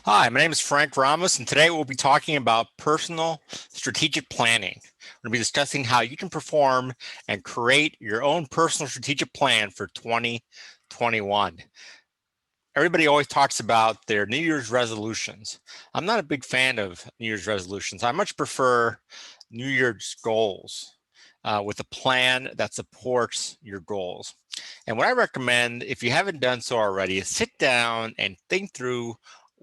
Hi, my name is Frank Ramos, and today we'll be talking about personal strategic planning. We're going to be discussing how you can perform and create your own personal strategic plan for 2021. Everybody always talks about their New Year's resolutions. I'm not a big fan of New Year's resolutions. I much prefer New Year's goals with a plan that supports your goals. And what I recommend, if you haven't done so already, is sit down and think through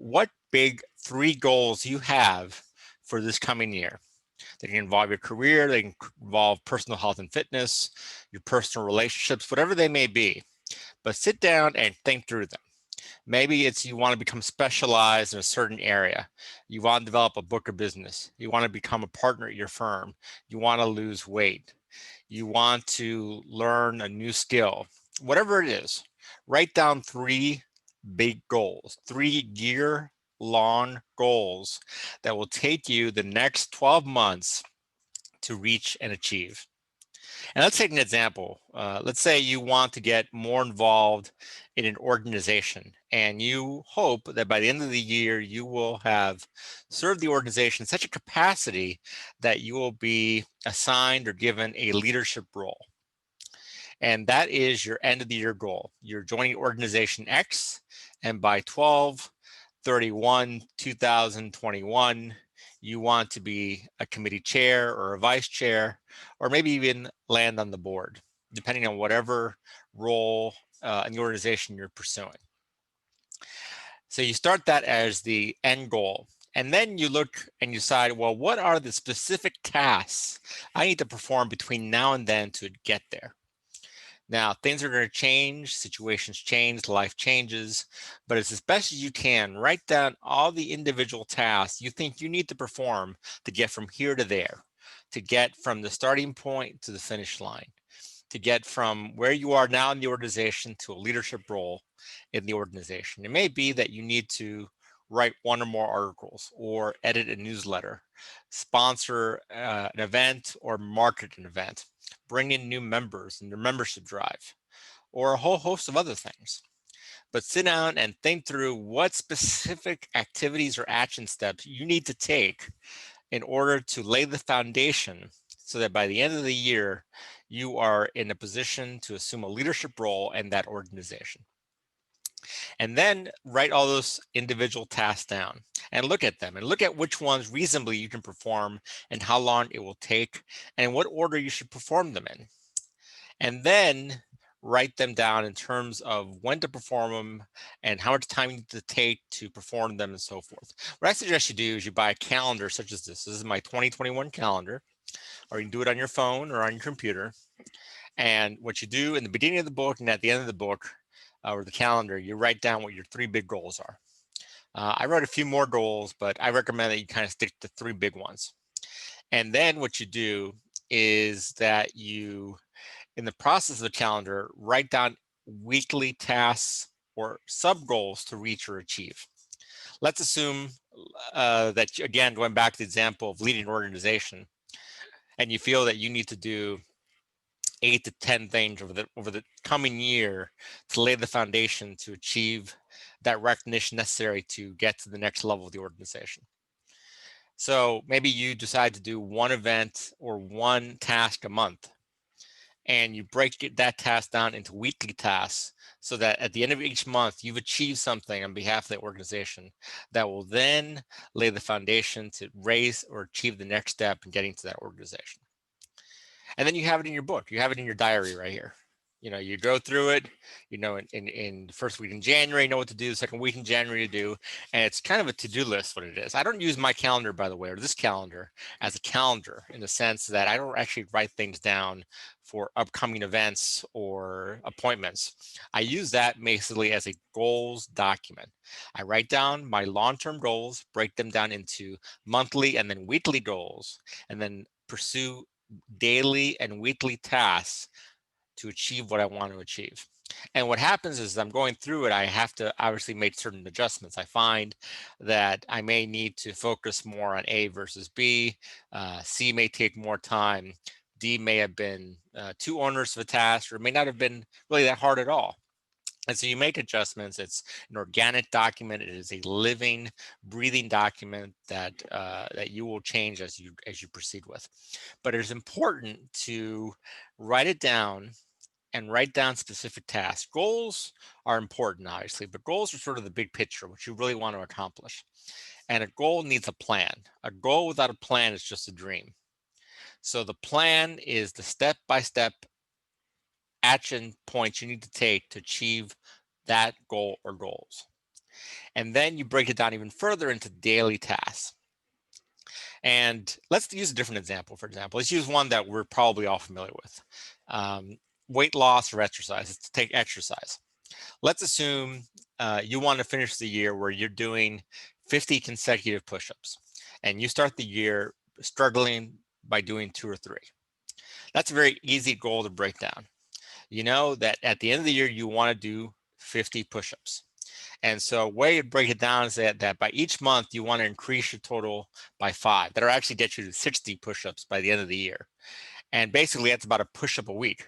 what big three goals you have for this coming year. They can involve your career, they can involve personal health and fitness, your personal relationships, whatever they may be. But sit down and think through them. Maybe it's you want to become specialized in a certain area. You want to develop a book of business. You want to become a partner at your firm. You want to lose weight. You want to learn a new skill. Whatever it is, write down three big goals, 3 year long goals that will take you the next 12 months to reach and achieve. And let's take an example. Let's say you want to get more involved in an organization, and you hope that by the end of the year, you will have served the organization in such a capacity that you will be assigned or given a leadership role. And that is your end of the year goal. You're joining organization X, and by 12/31/2021, you want to be a committee chair or a vice chair, or maybe even land on the board, depending on whatever role in the organization you're pursuing. So you start that as the end goal. And then you look and you decide, well, what are the specific tasks I need to perform between now and then to get there? Now, things are going to change, situations change, life changes, but it's as best as you can, write down all the individual tasks you think you need to perform to get from here to there, to get from the starting point to the finish line, to get from where you are now in the organization to a leadership role in the organization. It may be that you need to write one or more articles or edit a newsletter, sponsor an event or market an event, bring in new members in your membership drive, or a whole host of other things. But sit down and think through what specific activities or action steps you need to take in order to lay the foundation so that by the end of the year, you are in a position to assume a leadership role in that organization. And then write all those individual tasks down and look at them and look at which ones reasonably you can perform and how long it will take and in what order you should perform them in. And then write them down in terms of when to perform them and how much time you need to take to perform them and so forth. What I suggest you do is you buy a calendar such as this. This is my 2021 calendar, or you can do it on your phone or on your computer. And what you do in the beginning of the book and at the end of the book or the calendar, you write down what your three big goals are. I wrote a few more goals, but I recommend that you kind of stick to three big ones. And then what you do is that you, in the process of the calendar, write down weekly tasks or sub goals to reach or achieve. Let's assume that, again, going back to the example of leading an organization, and you feel that you need to do 8 to 10 things over the coming year to lay the foundation to achieve that recognition necessary to get to the next level of the organization. So maybe you decide to do one event or one task a month, and you break that task down into weekly tasks so that at the end of each month, you've achieved something on behalf of the organization that will then lay the foundation to raise or achieve the next step in getting to that organization. And then you have it in your book. You have it in your diary right here. You go through it, in the first week in January, you know what to do, the second week in January to do. And it's kind of a to-do list, what it is. I don't use my calendar, by the way, or this calendar as a calendar in the sense that I don't actually write things down for upcoming events or appointments. I use that basically as a goals document. I write down my long-term goals, break them down into monthly and then weekly goals, and then pursue daily and weekly tasks to achieve what I want to achieve. And what happens is I'm going through it, I have to obviously make certain adjustments. I find that I may need to focus more on A versus B. C may take more time. D may have been too onerous of a task, or may not have been really that hard at all. And so you make adjustments. It's an organic document. It is a living, breathing document that that you will change as you proceed with. But it's important to write it down and write down specific tasks. Goals are important, obviously, but goals are sort of the big picture, what you really want to accomplish. And a goal needs a plan. A goal without a plan is just a dream. So the plan is the step-by-step action points you need to take to achieve that goal or goals. And then you break it down even further into daily tasks. And let's use a different example. For example, let's use one that we're probably all familiar with. Weight loss or exercise. Let's take exercise. Let's assume you want to finish the year where you're doing 50 consecutive push-ups, and you start the year struggling by doing 2 or 3. That's a very easy goal to break down. You know that at the end of the year, you want to do 50 push-ups. And so a way to break it down is that by each month, you want to increase your total by 5. That'll actually get you to 60 push-ups by the end of the year. And basically, that's about a push-up a week.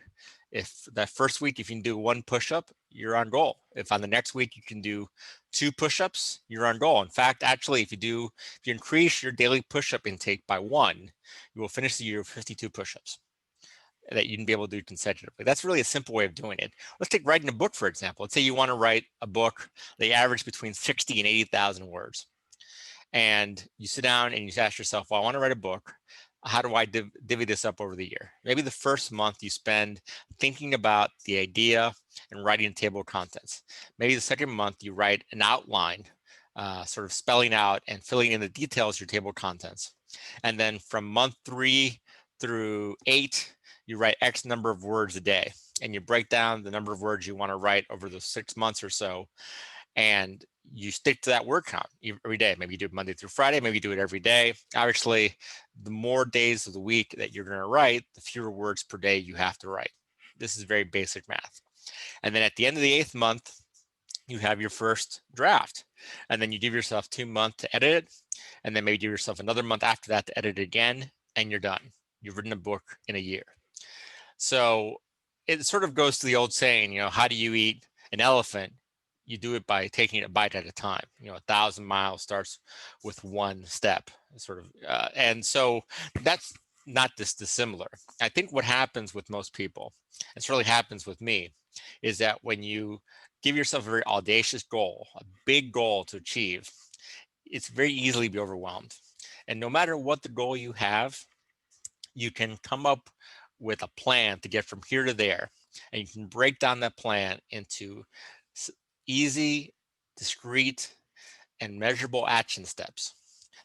If that first week, if you can do 1 push-up, you're on goal. If on the next week you can do 2 push-ups, you're on goal. In fact, actually, if you increase your daily push-up intake by 1, you will finish the year with 52 push-ups that you can be able to do consecutively. That's really a simple way of doing it. Let's take writing a book, for example. Let's say you want to write a book, they average between 60 and 80,000 words. And you sit down and you ask yourself, well, I want to write a book. How do I divvy this up over the year? Maybe the first month you spend thinking about the idea and writing a table of contents. Maybe the second month you write an outline, sort of spelling out and filling in the details of your table of contents. And then from month 3 through 8, you write X number of words a day, and you break down the number of words you want to write over the 6 months or so. And you stick to that word count every day. Maybe you do it Monday through Friday, maybe you do it every day. Obviously, the more days of the week that you're going to write, the fewer words per day you have to write. This is very basic math. And then at the end of the 8th month, you have your first draft. And then you give yourself 2 months to edit it. And then maybe give yourself another month after that to edit it again, and you're done. You've written a book in a year. So it sort of goes to the old saying, how do you eat an elephant? You do it by taking it a bite at a time. 1,000 miles starts with 1 step, sort of. And so that's not this dissimilar. I think what happens with most people, it really happens with me, is that when you give yourself a very audacious goal, a big goal to achieve, it's very easily be overwhelmed. And no matter what the goal you have, you can come up with a plan to get from here to there. And you can break down that plan into easy, discrete, and measurable action steps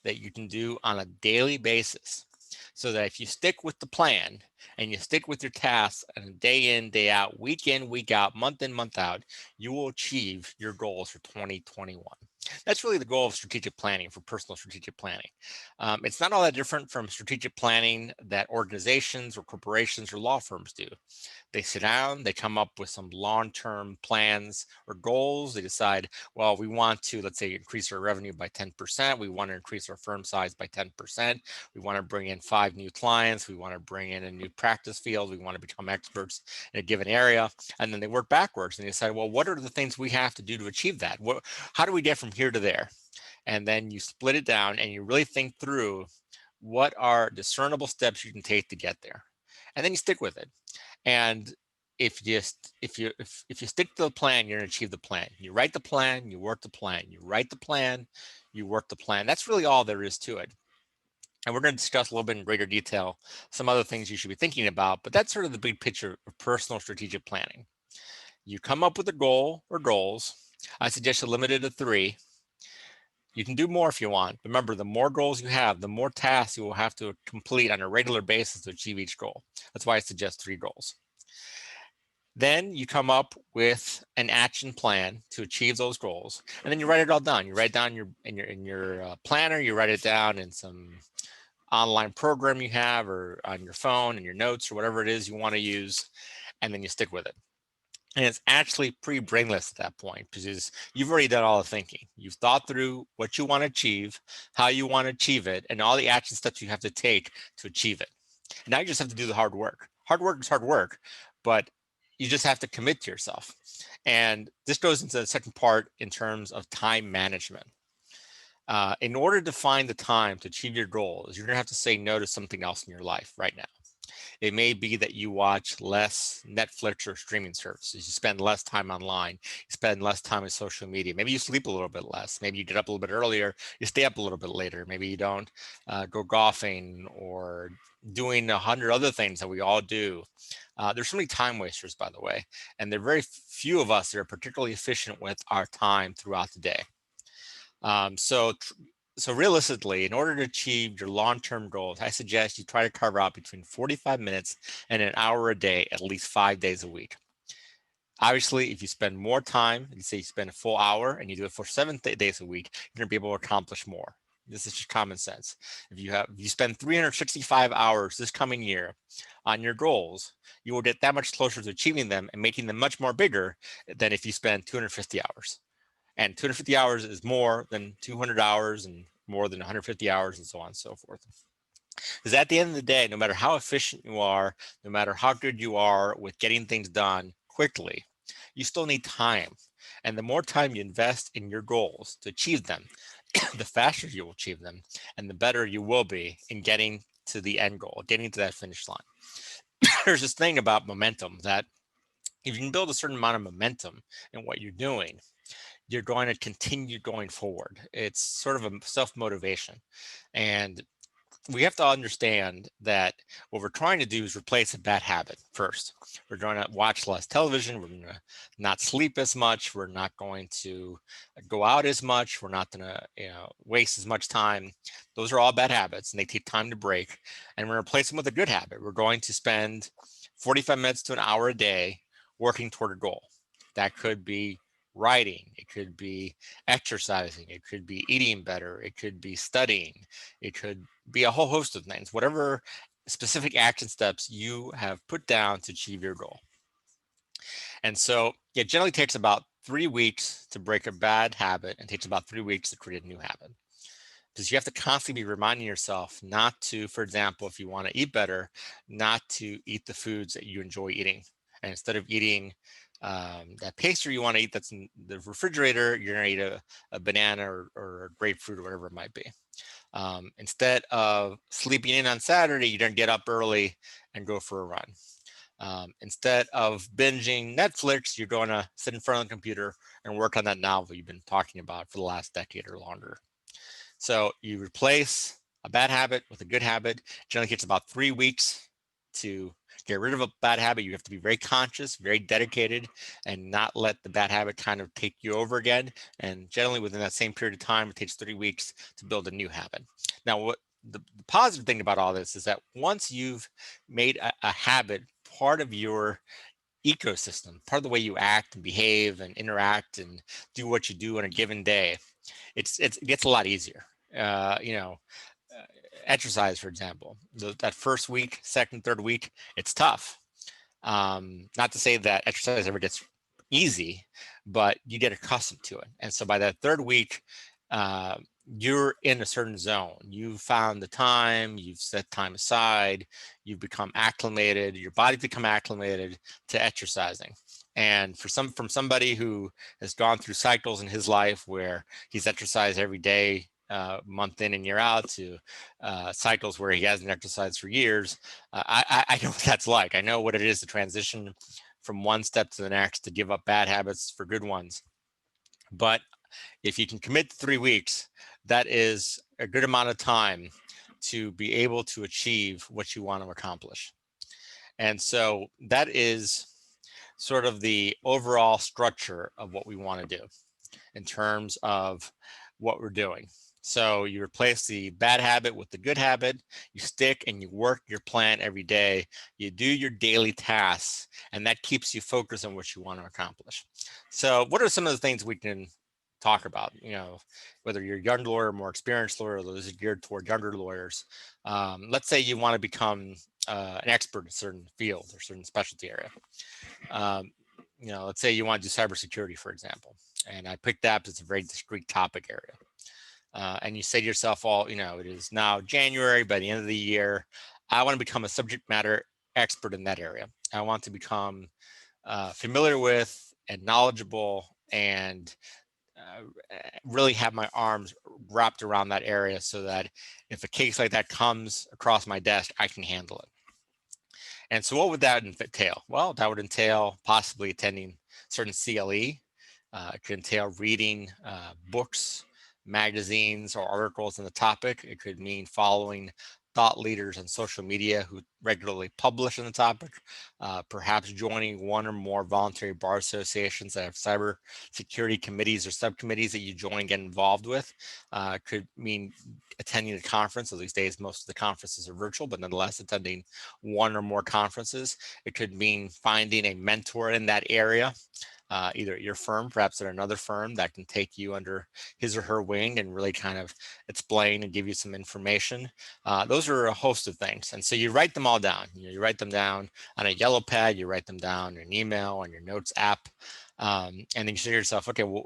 that you can do on a daily basis. So that if you stick with the plan and you stick with your tasks and day in, day out, week in, week out, month in, month out, you will achieve your goals for 2021. That's really the goal of strategic planning, for personal strategic planning. It's not all that different from strategic planning that organizations or corporations or law firms do. They sit down, they come up with some long-term plans or goals. They decide, well, we want to, let's say, increase our revenue by 10%. We want to increase our firm size by 10%. We want to bring in 5 new clients. We want to bring in a new practice field. We want to become experts in a given area. And then they work backwards and they decide, well, what are the things we have to do to achieve that? How do we get from here to there? And then you split it down and you really think through what are discernible steps you can take to get there. And then you stick with it. And if you stick to the plan, you're going to achieve the plan. You write the plan, you work the plan. You write the plan, you work the plan. That's really all there is to it. And we're going to discuss a little bit in greater detail some other things you should be thinking about, but that's sort of the big picture of personal strategic planning. You come up with a goal or goals. I suggest you limit it to 3. You can do more if you want. Remember, the more goals you have, the more tasks you will have to complete on a regular basis to achieve each goal. That's why I suggest 3 goals. Then you come up with an action plan to achieve those goals, and then you write it all down. You write it down in your planner. You write it down in some online program you have, or on your phone, and your notes, or whatever it is you want to use, and then you stick with it. And it's actually pretty brainless at that point, because you've already done all the thinking. You've thought through what you want to achieve, how you want to achieve it, and all the action steps you have to take to achieve it. And now you just have to do the hard work. Hard work is hard work, but you just have to commit to yourself. And this goes into the second part in terms of time management. In order to find the time to achieve your goals, you're going to have to say no to something else in your life right now. It may be that you watch less Netflix or streaming services. You spend less time online. You spend less time on social media. Maybe you sleep a little bit less. Maybe you get up a little bit earlier. You stay up a little bit later. Maybe you don't go golfing or doing 100 other things that we all do. There's so many time wasters, by the way, and there are very few of us that are particularly efficient with our time throughout the day. So realistically, in order to achieve your long-term goals, I suggest you try to carve out between 45 minutes and an hour a day, at least 5 days a week. Obviously, if you spend more time, you say you spend a full hour and you do it for 7 days a week, you're gonna be able to accomplish more. This is just common sense. If you spend 365 hours this coming year on your goals, you will get that much closer to achieving them and making them much more bigger than if you spend 250 hours. And 250 hours is more than 200 hours and more than 150 hours and so on and so forth. Because at the end of the day, no matter how efficient you are, no matter how good you are with getting things done quickly, you still need time. And the more time you invest in your goals to achieve them, the faster you will achieve them and the better you will be in getting to the end goal, getting to that finish line. There's this thing about momentum that if you can build a certain amount of momentum in what you're doing, you're going to continue going forward. It's sort of a self-motivation. And we have to understand that what we're trying to do is replace a bad habit first. We're going to watch less television. We're going to not sleep as much. We're not going to go out as much. We're not going to waste as much time. Those are all bad habits and they take time to break. And we're going to replace them with a good habit. We're going to spend 45 minutes to an hour a day working toward a goal. That could be writing, it could be exercising, it could be eating better, it could be studying, it could be a whole host of things, whatever specific action steps you have put down to achieve your goal. And so it generally takes about 3 weeks to break a bad habit and takes about 3 weeks to create a new habit. Because you have to constantly be reminding yourself not to, for example, if you want to eat better, not to eat the foods that you enjoy eating. And instead of eating that pastry you want to eat that's in the refrigerator, you're going to eat a banana or a grapefruit or whatever it might be. Instead of sleeping in on Saturday, you're going to get up early and go for a run. Instead of binging Netflix, you're going to sit in front of the computer and work on that novel you've been talking about for the last decade or longer. So you replace a bad habit with a good habit. It generally takes about 3 weeks to get rid of a bad habit. You have to be very conscious, very dedicated, and not let the bad habit kind of take you over again. And generally within that same period of time, it takes 3 weeks to build a new habit. Now, what the positive thing about all this is that once you've made a habit part of your ecosystem, part of the way you act and behave and interact and do what you do on a given day, it gets a lot easier. Uh, you know, Exercise, for example, that first week, second, third week, it's tough. Not to say that exercise ever gets easy, but you get accustomed to it. And so by that third week, uh, you're in a certain zone. You've found the time, you've set time aside, you've become acclimated, your body's become acclimated to exercising. And from somebody who has gone through cycles in his life where he's exercised every day, month in and year out, to cycles where he hasn't exercised for years, I know what that's like. I know what it is to transition from one step to the next, to give up bad habits for good ones. But if you can commit to 3 weeks, that is a good amount of time to be able to achieve what you want to accomplish. And so that is sort of the overall structure of what we want to do in terms of what we're doing. So you replace the bad habit with the good habit, you stick and you work your plan every day, you do your daily tasks, and that keeps you focused on what you want to accomplish. So what are some of the things we can talk about? Whether you're a young lawyer, more experienced lawyer, or those are geared toward younger lawyers. Let's say you want to become an expert in a certain field or certain specialty area. Let's say you want to do cybersecurity, for example, and I picked that as a very discrete topic area. And you say to yourself, it is now January, by the end of the year, I want to become a subject matter expert in that area. I want to become familiar with and knowledgeable and really have my arms wrapped around that area so that if a case like that comes across my desk, I can handle it. And so what would that entail? Well, that would entail possibly attending certain CLE. It could entail reading books, magazines, or articles on the topic. It could mean following thought leaders on social media who regularly publish on the topic, perhaps joining one or more voluntary bar associations that have cyber security committees or subcommittees that you join and get involved with. Could mean attending a conference. These days, most of the conferences are virtual, but nonetheless, attending one or more conferences. It could mean finding a mentor in that area, either at your firm, perhaps at another firm that can take you under his or her wing and really kind of explain and give you some information. Those are a host of things. And so you write them all down. You write them down on a yellow pad, you write them down in an email, on your notes app. And then you say to yourself, okay, well,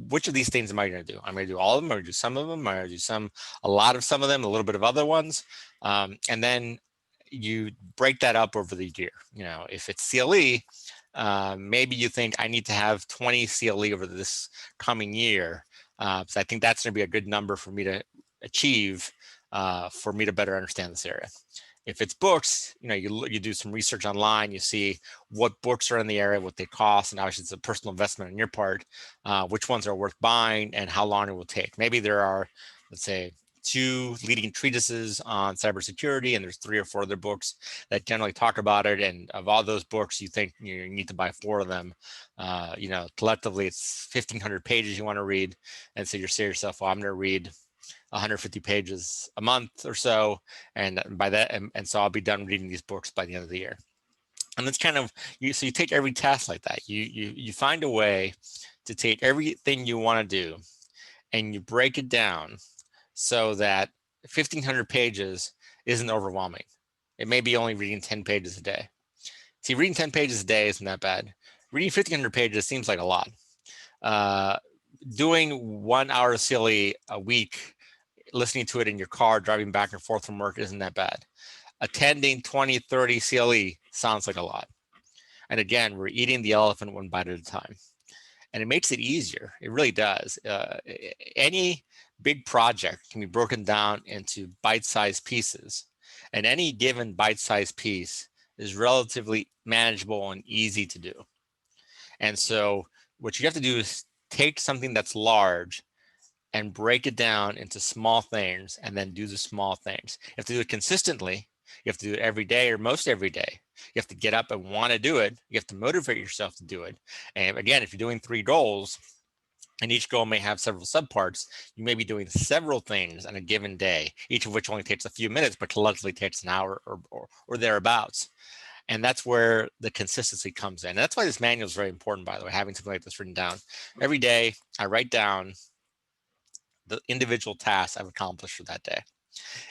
which of these things am I going to do? I'm going to do all of them, or do some of them, or do a lot of some of them, a little bit of other ones. And then you break that up over the year. If it's CLE, maybe you think I need to have 20 CLE over this coming year. So I think that's going to be a good number for me to achieve for me to better understand this area. If it's books, you do some research online, you see what books are in the area, what they cost, and obviously it's a personal investment on your part, which ones are worth buying and how long it will take. Maybe there are, let's say, 2 leading treatises on cybersecurity, and there's 3 or 4 other books that generally talk about it. And of all those books, you think you need to buy 4 of them. Collectively, it's 1,500 pages you want to read. And so you say to yourself, well, I'm going to read 150 pages a month or so, and by that, and so I'll be done reading these books by the end of the year. And it's kind of so you take every task like that. You find a way to take everything you want to do, and you break it down so that 1,500 pages isn't overwhelming. It may be only reading 10 pages a day. See, reading 10 pages a day isn't that bad. Reading 1,500 pages seems like a lot. Doing 1 hour of CLE a week, listening to it in your car, driving back and forth from work isn't that bad. Attending 20, 30 CLE sounds like a lot. And again, we're eating the elephant one bite at a time. And it makes it easier. It really does. Any big project can be broken down into bite-sized pieces. And any given bite-sized piece is relatively manageable and easy to do. And so what you have to do is take something that's large and break it down into small things and then do the small things. You have to do it consistently. You have to do it every day or most every day. You have to get up and want to do it. You have to motivate yourself to do it. And again, if you're doing 3 goals and each goal may have several subparts, you may be doing several things on a given day, each of which only takes a few minutes, but collectively takes an hour or thereabouts. And that's where the consistency comes in. And that's why this manual is very important, by the way, having something like this written down. Every day, I write down the individual tasks I've accomplished for that day.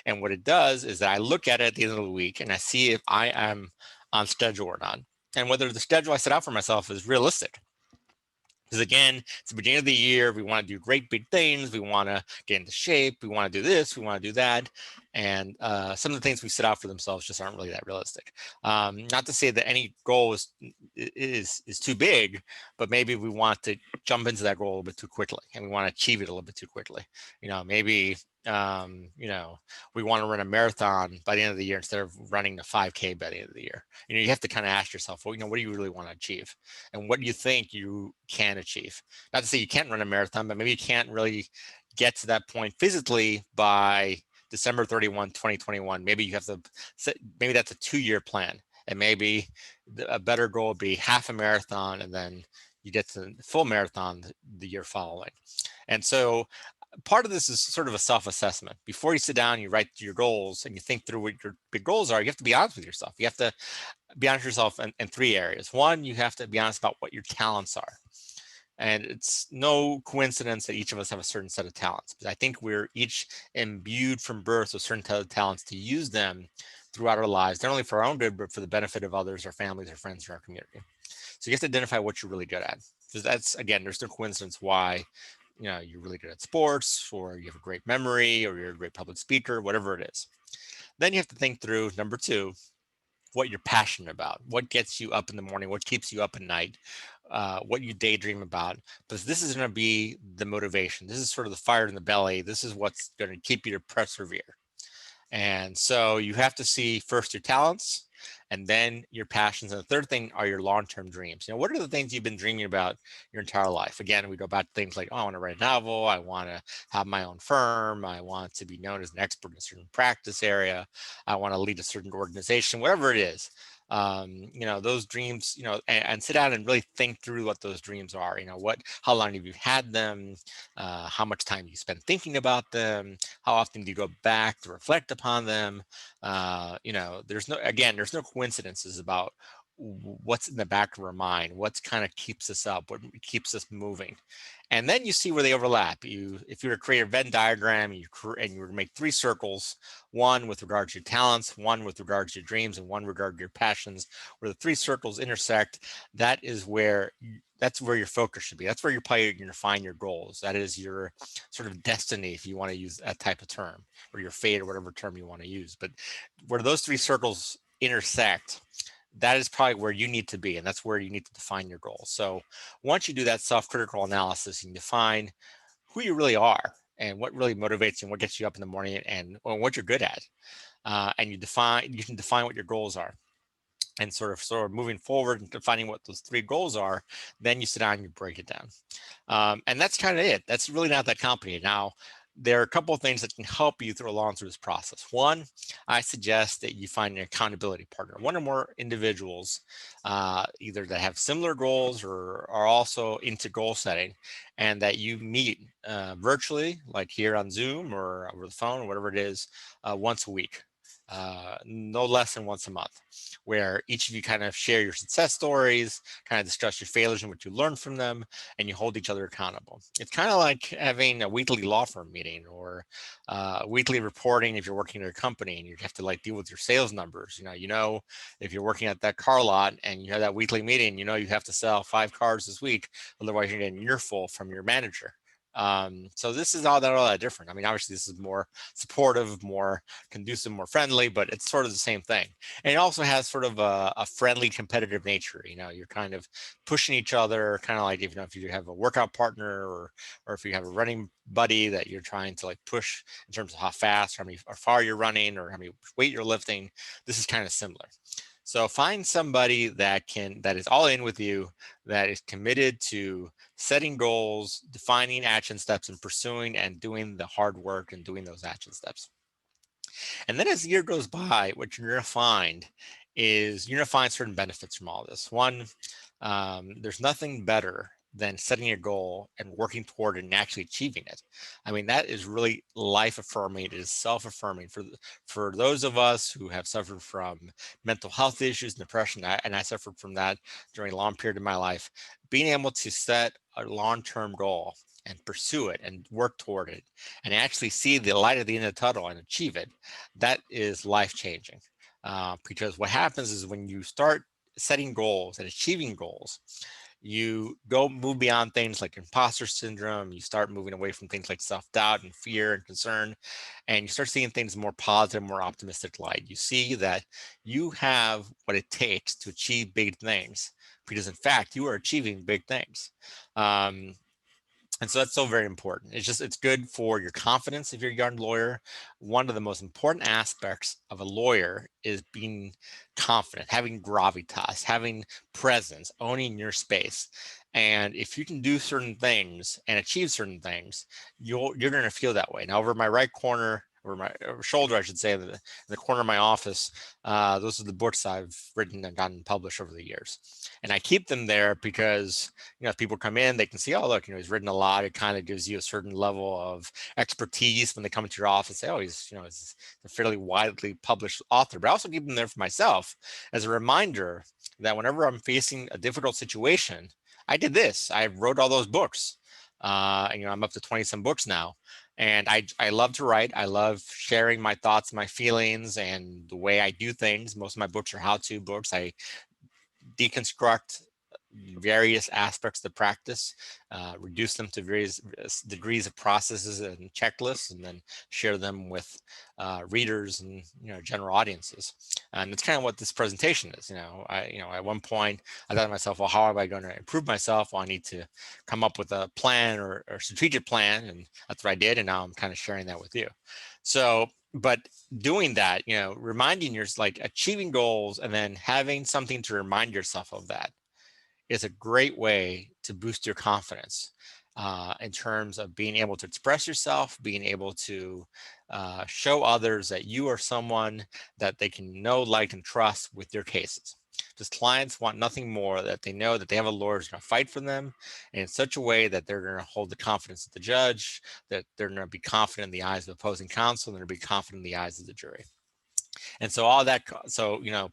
And what it does is that I look at it at the end of the week and I see if I am on schedule or not, and whether the schedule I set out for myself is realistic. Because again, it's the beginning of the year. We want to do great big things. We want to get into shape. We want to do this. We want to do that. And some of the things we set out for themselves just aren't really that realistic. Not to say that any goal is too big, but maybe we want to jump into that goal a little bit too quickly, and we want to achieve it a little bit too quickly. Maybe we want to run a marathon by the end of the year instead of running a 5K by the end of the year. You have to kind of ask yourself, well, what do you really want to achieve, and what do you think you can achieve? Not to say you can't run a marathon, but maybe you can't really get to that point physically by December 31, 2021. Maybe you have to set, maybe that's a 2-year plan, and maybe a better goal would be half a marathon, and then you get to the full marathon the year following. And so part of this is sort of a self-assessment. Before you sit down, you write your goals and you think through what your big goals are. You have to be honest with yourself. You have to be honest with yourself in 3 areas. One, you have to be honest about what your talents are. And it's no coincidence that each of us have a certain set of talents, because I think we're each imbued from birth with certain set of talents to use them throughout our lives, not only for our own good, but for the benefit of others, our families, our friends, or our community. So you have to identify what you're really good at. Because that's, again, there's no coincidence why you're really good at sports, or you have a great memory, or you're a great public speaker, whatever it is. Then you have to think through, number 2, what you're passionate about, what gets you up in the morning, what keeps you up at night, what you daydream about. But this is going to be the motivation. This is sort of the fire in the belly. This is what's going to keep you to persevere. And so you have to see first your talents and then your passions. And the third thing are your long-term dreams. What are the things you've been dreaming about your entire life? Again, we go back to things like, oh, I want to write a novel. I want to have my own firm. I want to be known as an expert in a certain practice area. I want to lead a certain organization, whatever it is. Those dreams, and sit down and really think through what those dreams are. How long have you had them? How much time you spend thinking about them? How often do you go back to reflect upon them? There's no coincidences about what's in the back of our mind, what's kind of keeps us up, what keeps us moving. And then you see where they overlap. If you were to create a Venn diagram and you were to make 3 circles, one with regard to your talents, one with regard to your dreams, and one regard to your passions, where the 3 circles intersect, that's where your focus should be. That's where you're probably going to find your goals. That is your sort of destiny, if you want to use that type of term, or your fate, or whatever term you want to use. But where those 3 circles intersect, that is probably where you need to be, and that's where you need to define your goals. So once you do that self-critical analysis and define who you really are and what really motivates you and what gets you up in the morning and what you're good at, and you can define what your goals are, and sort of moving forward and defining what those 3 goals are, then you sit down and you break it down. And that's kind of it. That's really not that complicated. Now, there are a couple of things that can help you along through this process. One, I suggest that you find an accountability partner, one or more individuals, either that have similar goals or are also into goal setting, and that you meet virtually, like here on Zoom or over the phone or whatever it is, once a week. No less than once a month, where each of you kind of share your success stories, kind of discuss your failures and what you learned from them, and you hold each other accountable. It's kind of like having a weekly law firm meeting or weekly reporting if you're working at a company and you have to deal with your sales numbers. If you're working at that car lot and you have that weekly meeting, you have to sell 5 cars this week, otherwise you're getting an earful from your manager. So this is all that different. I mean, obviously this is more supportive, more conducive, more friendly, but it's sort of the same thing. And it also has sort of a friendly competitive nature. You're kind of pushing each other, kind of like if you have a workout partner or if you have a running buddy that you're trying to push in terms of how fast, how far you're running, or how many weight you're lifting. This is kind of similar. So find somebody that is all in with you, that is committed to setting goals, defining action steps, and pursuing and doing the hard work and doing those action steps. And then as the year goes by, what you're going to find is you're going to find certain benefits from all this. One, there's nothing better than setting a goal and working toward it and actually achieving it. I mean, that is really life affirming. It is self-affirming for those of us who have suffered from mental health issues, depression, and I suffered from that during a long period of my life. Being able to set a long-term goal and pursue it and work toward it and actually see the light at the end of the tunnel and achieve it, that is life-changing. Because what happens is when you start setting goals and achieving goals, you move beyond things like imposter syndrome. You start moving away from things like self-doubt and fear and concern, and you start seeing things more positive, more optimistic light. You see that you have what it takes to achieve big things, because in fact you are achieving big things. And so that's so very important. It's good for your confidence if you're a young lawyer. One of the most important aspects of a lawyer is being confident, having gravitas, having presence, owning your space. And if you can do certain things and achieve certain things, you're going to feel that way. Now, over my right corner, or my shoulder, I should say, in the corner of my office, those are the books I've written and gotten published over the years. And I keep them there because if people come in, they can see, oh, look, he's written a lot. It kind of gives you a certain level of expertise when they come into your office. Say, oh, he's a fairly widely published author. But I also keep them there for myself as a reminder that whenever I'm facing a difficult situation, I did this. I wrote all those books. I'm up to 20 some books now. And I love to write. I love sharing my thoughts, my feelings, and the way I do things. Most of my books are how-to books. I deconstruct various aspects of the practice, reduce them to various degrees of processes and checklists, and then share them with readers and general audiences. And that's kind of what this presentation is. At one point I thought to myself, well, how am I going to improve myself? Well, I need to come up with a plan or strategic plan, and that's what I did. And now I'm kind of sharing that with you. So, but doing that, reminding yourself, like achieving goals and then having something to remind yourself of that is a great way to boost your confidence in terms of being able to express yourself, being able to show others that you are someone that they can know, like, and trust with your cases. Just clients want nothing more that they know that they have a lawyer who's going to fight for them in such a way that they're going to hold the confidence of the judge, that they're going to be confident in the eyes of opposing counsel, and they're going to be confident in the eyes of the jury. And so all that,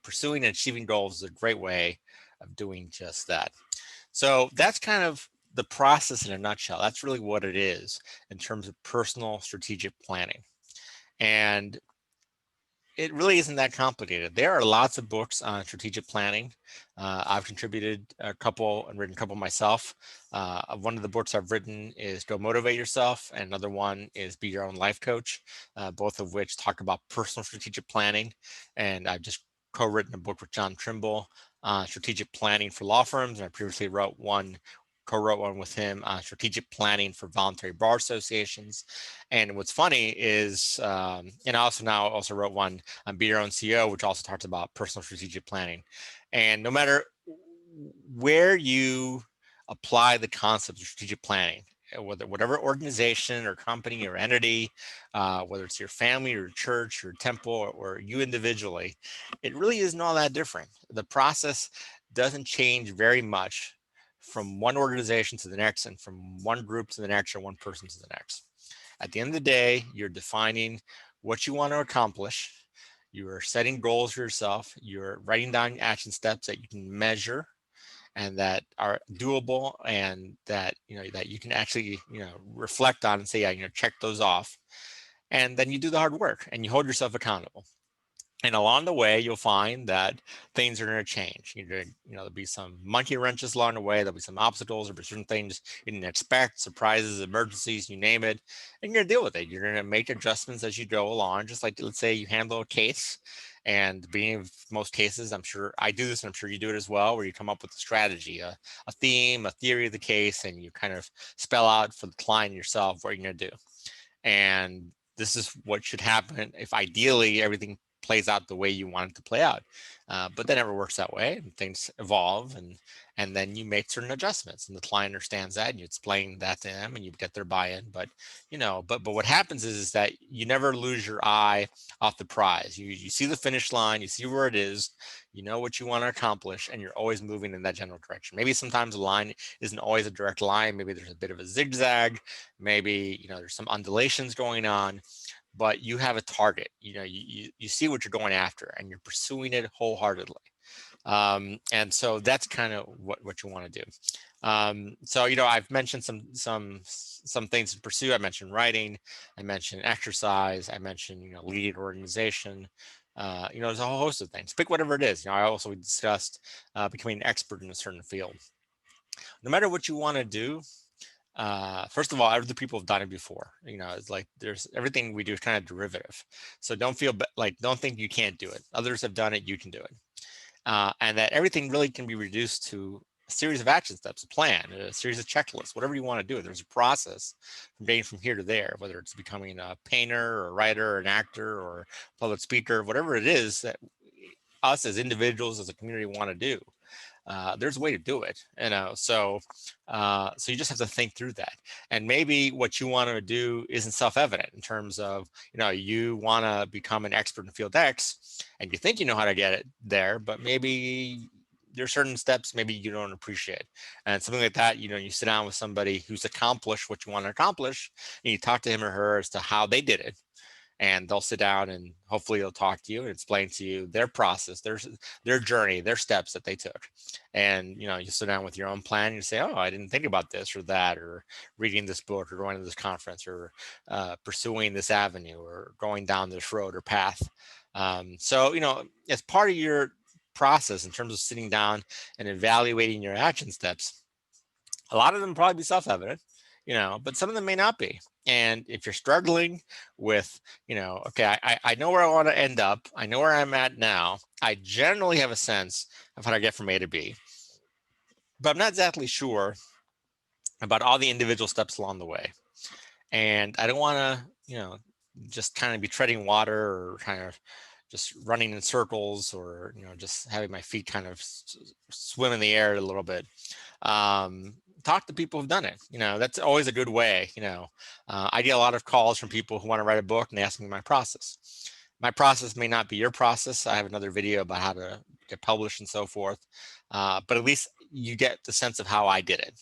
pursuing and achieving goals is a great way of doing just that. So that's kind of the process in a nutshell. That's really what it is in terms of personal strategic planning. And it really isn't that complicated. There are lots of books on strategic planning. I've contributed a couple and written a couple myself. One of the books I've written is Go Motivate Yourself, and another one is Be Your Own Life Coach, both of which talk about personal strategic planning. And I've just co-written a book with John Trimble on strategic planning for law firms, and I previously co-wrote one with him on strategic planning for voluntary bar associations. And what's funny is, and I also wrote one on Be Your Own CEO, which also talks about personal strategic planning. And no matter where you apply the concept of strategic planning, whatever organization or company or entity, whether it's your family or church or temple or you individually, it really isn't all that different. The process doesn't change very much from one organization to the next, and from one group to the next, or one person to the next. At the end of the day, you're defining what you want to accomplish. You are setting goals for yourself. You're writing down action steps that you can measure and that are doable, and that that you can actually reflect on and say, yeah, check those off. And then you do the hard work and you hold yourself accountable. And along the way, you'll find that things are going to change. There'll be some monkey wrenches along the way. There'll be some obstacles. There'll be certain things you didn't expect, surprises, emergencies, you name it. And you're going to deal with it. You're going to make adjustments as you go along. Just like, let's say you handle a case, and the beginning of most cases, I'm sure I do this, and I'm sure you do it as well, where you come up with a strategy, a theme, a theory of the case, and you kind of spell out for the client yourself what you're going to do. And this is what should happen if ideally everything plays out the way you want it to play out. But that never works that way, and things evolve, and then you make certain adjustments, and the client understands that, and you explain that to them, and you get their buy-in. But but what happens is that you never lose your eye off the prize. You see the finish line, you see where it is, you know what you want to accomplish, and you're always moving in that general direction. Maybe sometimes the line isn't always a direct line. Maybe there's a bit of a zigzag. Maybe there's some undulations going on, but you have a target. You see what you're going after, and you're pursuing it wholeheartedly. And so that's kind of what you want to do. So I've mentioned some things to pursue. I mentioned writing, I mentioned exercise, I mentioned leading an organization. There's a whole host of things. Pick whatever it is. I also discussed becoming an expert in a certain field. No matter what you want to do, first of all, other people have done it before. It's like there's everything we do is kind of derivative. So don't think you can't do it. Others have done it, you can do it. And that everything really can be reduced to a series of action steps, a plan, a series of checklists, whatever you want to do. There's a process from getting from here to there, whether it's becoming a painter or a writer or an actor or public speaker, whatever it is that us as individuals, as a community want to do. There's a way to do it, so you just have to think through that. And maybe what you want to do isn't self-evident in terms of you want to become an expert in field X, and you think you know how to get it there, but maybe there's certain steps maybe you don't appreciate, and something like that. You sit down with somebody who's accomplished what you want to accomplish, and you talk to him or her as to how they did it. And they'll sit down and hopefully they'll talk to you and explain to you their process, their journey, their steps that they took. And you sit down with your own plan and you say, oh, I didn't think about this or that, or reading this book, or going to this conference, or pursuing this avenue, or going down this road or path. So as part of your process in terms of sitting down and evaluating your action steps, a lot of them probably be self-evident, but some of them may not be. And if you're struggling with, okay, I know where I want to end up. I know where I'm at now. I generally have a sense of how to get from A to B, but I'm not exactly sure about all the individual steps along the way. And I don't want to, just kind of be treading water or kind of just running in circles, or, just having my feet kind of swim in the air a little bit. Talk to people who've done it. That's always a good way. I get a lot of calls from people who want to write a book and they ask me my process. My process may not be your process. I have another video about how to get published and so forth. But at least you get the sense of how I did it.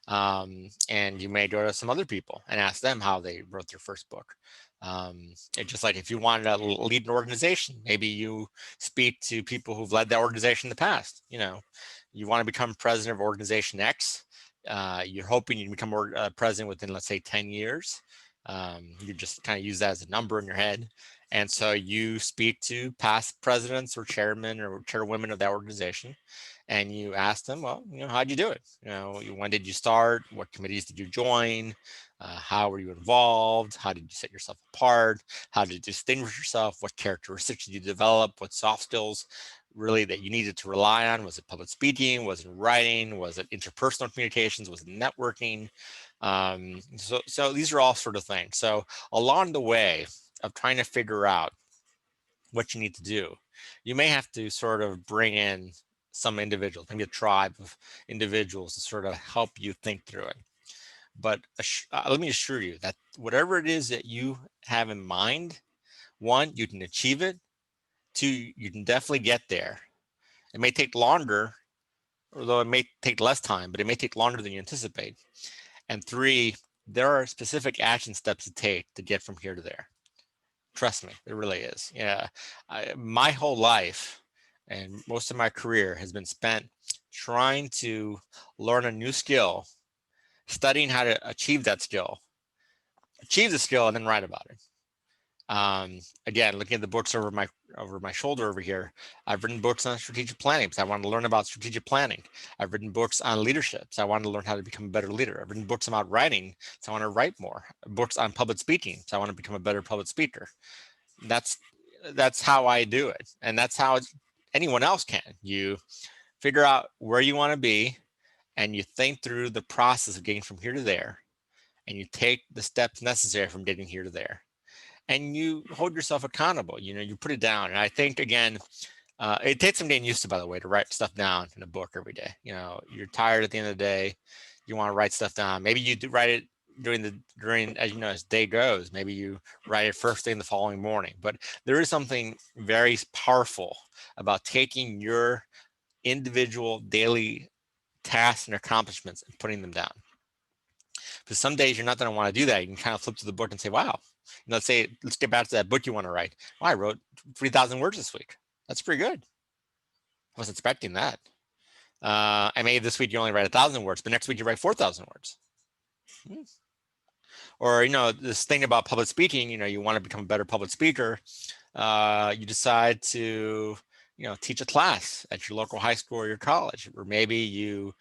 And you may go to some other people and ask them how they wrote their first book. It's just like if you wanted to lead an organization, maybe you speak to people who've led that organization in the past. You want to become president of organization X. You're hoping you can become president within, let's say, 10 years. You just kind of use that as a number in your head. And so you speak to past presidents or chairmen or chairwomen of that organization, and you ask them, well, how'd you do it? When did you start? What committees did you join? How were you involved? How did you set yourself apart? How did you distinguish yourself? What characteristics did you develop? What soft skills really that you needed to rely on? Was it public speaking? Was it writing? Was it interpersonal communications? Was it networking? So these are all sort of things. So along the way of trying to figure out what you need to do, you may have to sort of bring in some individuals, maybe a tribe of individuals to sort of help you think through it. But let me assure you that whatever it is that you have in mind, one, you can achieve it. Two, you can definitely get there. It may take longer, although it may take less time, but it may take longer than you anticipate. And three, there are specific action steps to take to get from here to there. Trust me, it really is. Yeah, my whole life and most of my career has been spent trying to learn a new skill, studying how to achieve that skill, achieve the skill, and then write about it. Again, looking at the books over my shoulder over here, I've written books on strategic planning because I want to learn about strategic planning. I've written books on leadership, so I want to learn how to become a better leader. I've written books about writing, so I want to write more. Books on public speaking, so I want to become a better public speaker. That's how I do it, and that's how anyone else can. You figure out where you want to be, and you think through the process of getting from here to there, and you take the steps necessary from getting here to there. And you hold yourself accountable. You put it down. And I think, again, it takes some getting used to, by the way, to write stuff down in a book every day. You're tired at the end of the day. You want to write stuff down. Maybe you do write it during, as you know, as day goes. Maybe you write it first thing the following morning. But there is something very powerful about taking your individual daily tasks and accomplishments and putting them down. Because some days you're not going to want to do that. You can kind of flip to the book and say, wow, let's get back to that book you want to write. Well, I wrote 3,000 words this week. That's pretty good. I wasn't expecting that. I maybe this week you only write 1,000 words, but next week you write 4,000 words. Or, this thing about public speaking, you want to become a better public speaker. You decide to, teach a class at your local high school or your college, or maybe you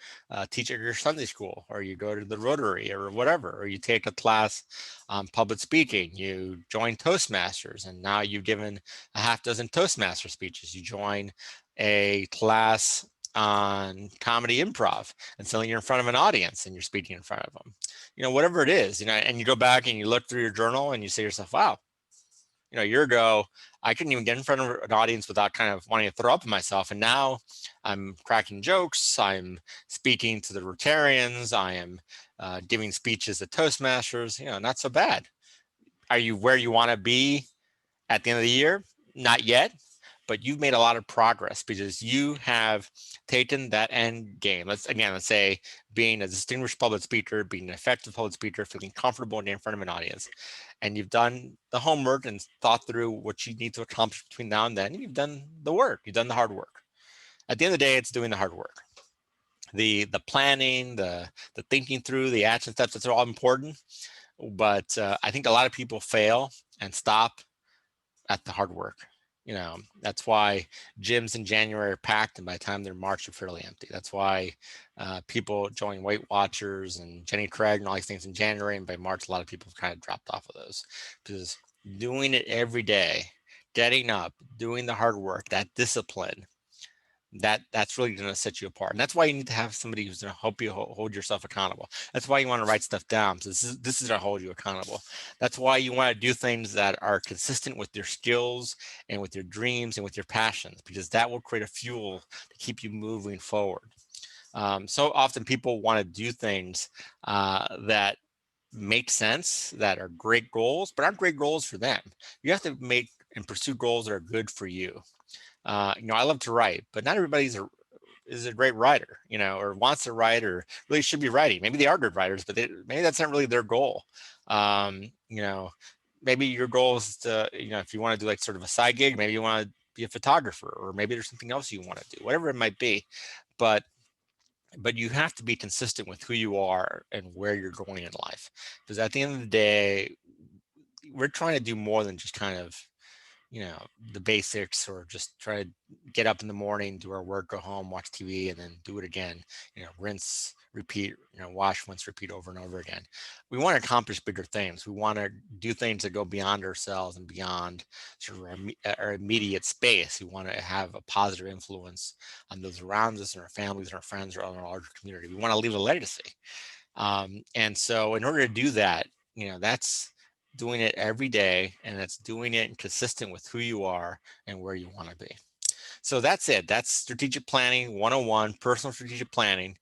teach at your Sunday school, or you go to the Rotary or whatever, or you take a class on public speaking. You join Toastmasters, and now you've given a half dozen Toastmaster speeches. You join a class on comedy improv, and suddenly you're in front of an audience and you're speaking in front of them. Whatever it is, and you go back and you look through your journal and you say to yourself, wow, a year ago, I couldn't even get in front of an audience without kind of wanting to throw up at myself. And now I'm cracking jokes. I'm speaking to the Rotarians. I am giving speeches at Toastmasters, not so bad. Are you where you want to be at the end of the year? Not yet, but you've made a lot of progress because you have taken that end game. Let's say being a distinguished public speaker, being an effective public speaker, feeling comfortable in front of an audience. And you've done the homework and thought through what you need to accomplish between now and then. And you've done the work. You've done the hard work. At the end of the day, it's doing the hard work. The planning, the thinking through, the action steps, that's all important. But I think a lot of people fail and stop at the hard work. That's why gyms in January are packed, and by the time they're March, they're fairly empty. That's why people join Weight Watchers and Jenny Craig and all these things in January, and by March, a lot of people have kind of dropped off of those, because doing it every day, getting up, doing the hard work, that discipline, that's really going to set you apart. And that's why you need to have somebody who's going to help you hold yourself accountable. That's why you want to write stuff down. So this is going to hold you accountable. That's why you want to do things that are consistent with your skills and with your dreams and with your passions, because that will create a fuel to keep you moving forward. So often people want to do things that make sense, that are great goals, but aren't great goals for them. You have to make and pursue goals that are good for you. I love to write, but not everybody's is a great writer, or wants to write, or really should be writing. Maybe they are good writers, but maybe that's not really their goal. Maybe your goal is to, if you want to do like sort of a side gig, maybe you want to be a photographer, or maybe there's something else you want to do, whatever it might be. But you have to be consistent with who you are and where you're going in life, because at the end of the day, we're trying to do more than just kind of the basics, or just try to get up in the morning, do our work, go home, watch TV, and then do it again, rinse, repeat, wash, rinse, repeat over and over again. We want to accomplish bigger things. We want to do things that go beyond ourselves and beyond sort of our immediate space. We want to have a positive influence on those around us and our families and our friends or on our larger community. We want to leave a legacy. And so in order to do that, that's doing it every day, and that's doing it consistent with who you are and where you want to be. So that's it. That's strategic planning 101, personal strategic planning.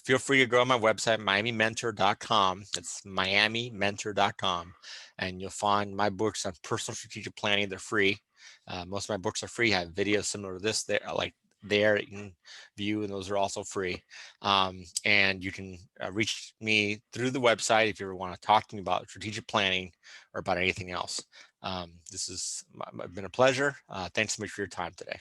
Feel free to go on my website, miamimentor.com. It's miamimentor.com. And you'll find my books on personal strategic planning. They're free. Most of my books are free. I have videos similar to this there, like there that you can view, and those are also free. And you can reach me through the website if you ever want to talk to me about strategic planning or about anything else. This has been a pleasure. Thanks so much for your time today.